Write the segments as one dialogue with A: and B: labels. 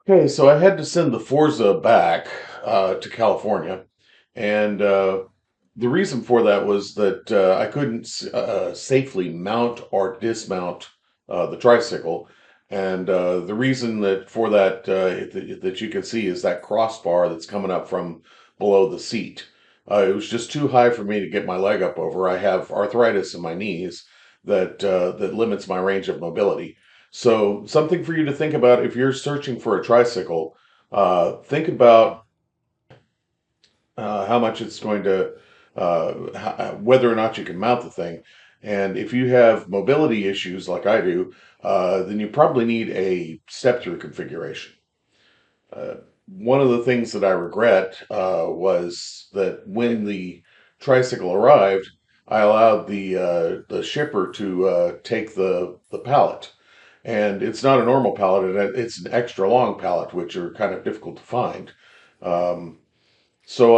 A: Okay, so I had to send the Forza back to California, and the reason for that was that I couldn't safely mount or dismount the tricycle, and the reason that for that that you can see is that crossbar that's coming up from below the seat. It was just too high for me to get my leg up over. I have arthritis in my knees that limits my range of mobility. So, something for you to think about if you're searching for a tricycle. Think about how much it's going to, whether or not you can mount the thing. And if you have mobility issues like I do, then you probably need a step through configuration. Uh, One of the things that I regret was that when the tricycle arrived, I allowed the shipper to take the pallet, and it's not a normal pallet; it's an extra long pallet, which are kind of difficult to find. Um, so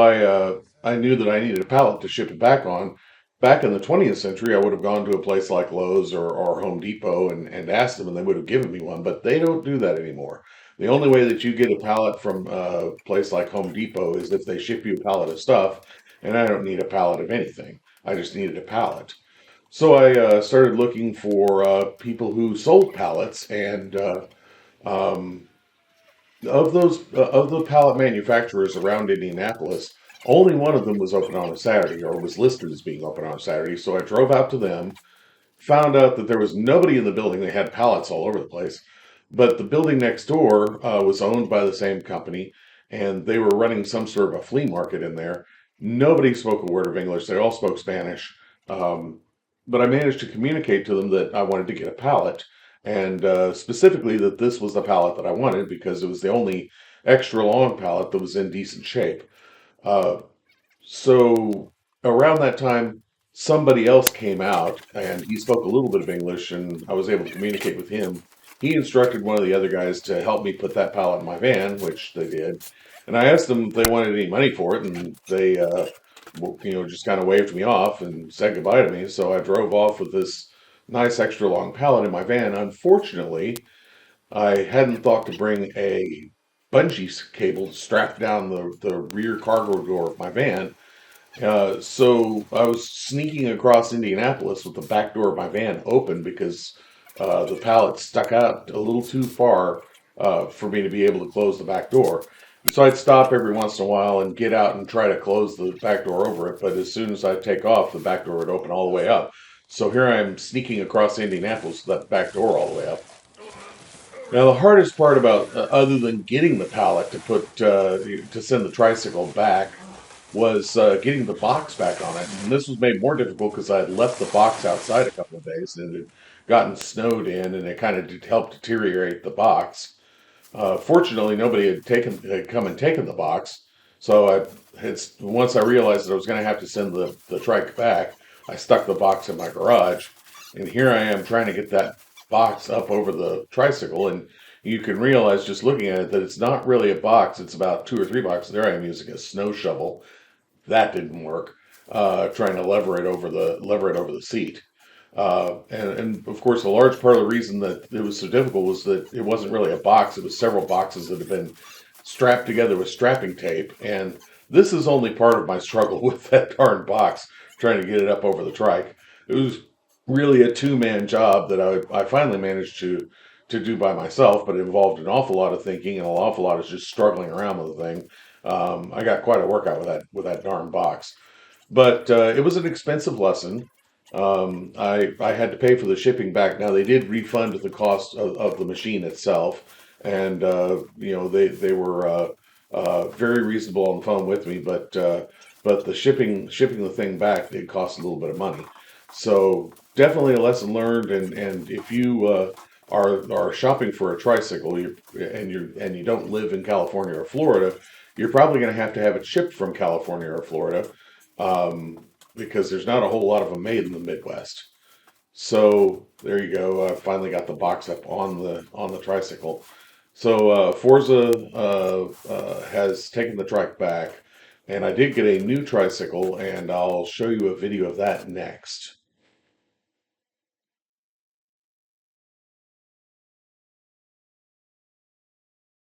A: I knew that I needed a pallet to ship it back on. Back in the 20th century, I would have gone to a place like Lowe's or Home Depot and asked them, and they would have given me one. But they don't do that anymore. The only way that you get a pallet from a place like Home Depot is if they ship you a pallet of stuff, and I don't need a pallet of anything. I just needed a pallet. So I started looking for people who sold pallets, and um, of the pallet manufacturers around Indianapolis, only one of them was open on a Saturday or was listed as being open on a Saturday. So I drove out to them, found out that there was nobody in the building. They had pallets all over the place, but the building next door was owned by the same company, and they were running some sort of a flea market in there. Nobody spoke a word of English. They all spoke Spanish. Um, but I managed to communicate to them that I wanted to get a pallet, and specifically that this was the pallet that I wanted because it was the only extra long pallet that was in decent shape. Uh, so around that time, somebody else came out and he spoke a little bit of English, and I was able to communicate with him. He instructed one of the other guys to help me put that pallet in my van, which they did. And I asked them if they wanted any money for it, and they, just kind of waved me off and said goodbye to me. So I drove off with this nice extra long pallet in my van. Unfortunately, I hadn't thought to bring a bungee cable to strap down the rear cargo door of my van, so I was sneaking across Indianapolis with the back door of my van open because the pallet stuck out a little too far for me to be able to close the back door. So I'd stop every once in a while and get out and try to close the back door over it. But as soon as I'd take off, the back door would open all the way up. So here I am sneaking across Indianapolis with that back door all the way up. Now the hardest part about, other than getting the pallet to send the tricycle back, was getting the box back on it. And this was made more difficult because I had left the box outside a couple of days and it had gotten snowed in, and it kind of helped deteriorate the box. Fortunately, nobody had come and taken the box. So once I realized that I was going to have to send the trike back, I stuck the box in my garage. And here I am trying to get that box up over the tricycle. And you can realize just looking at it that it's not really a box. It's about two or three boxes. There I am using a snow shovel. That didn't work. Trying to lever it over the seat. And of course, a large part of the reason that it was so difficult was that it wasn't really a box. It was several boxes that had been strapped together with strapping tape. And this is only part of my struggle with that darn box, trying to get it up over the trike. It was really a two-man job that I finally managed to do by myself, but it involved an awful lot of thinking and an awful lot of just struggling around with the thing. I got quite a workout with that darn box, but it was an expensive lesson. I had to pay for the shipping back. Now they did refund the cost of the machine itself, and they were very reasonable on the phone with me. But the shipping the thing back did cost a little bit of money. So definitely a lesson learned. And if you are shopping for a tricycle, and you don't live in California or Florida, you're probably going to have it shipped from California or Florida. Because there's not a whole lot of them made in the Midwest. So there you go. I finally got the box up on the tricycle. So Forza has taken the trike back, and I did get a new tricycle, and I'll show you a video of that next.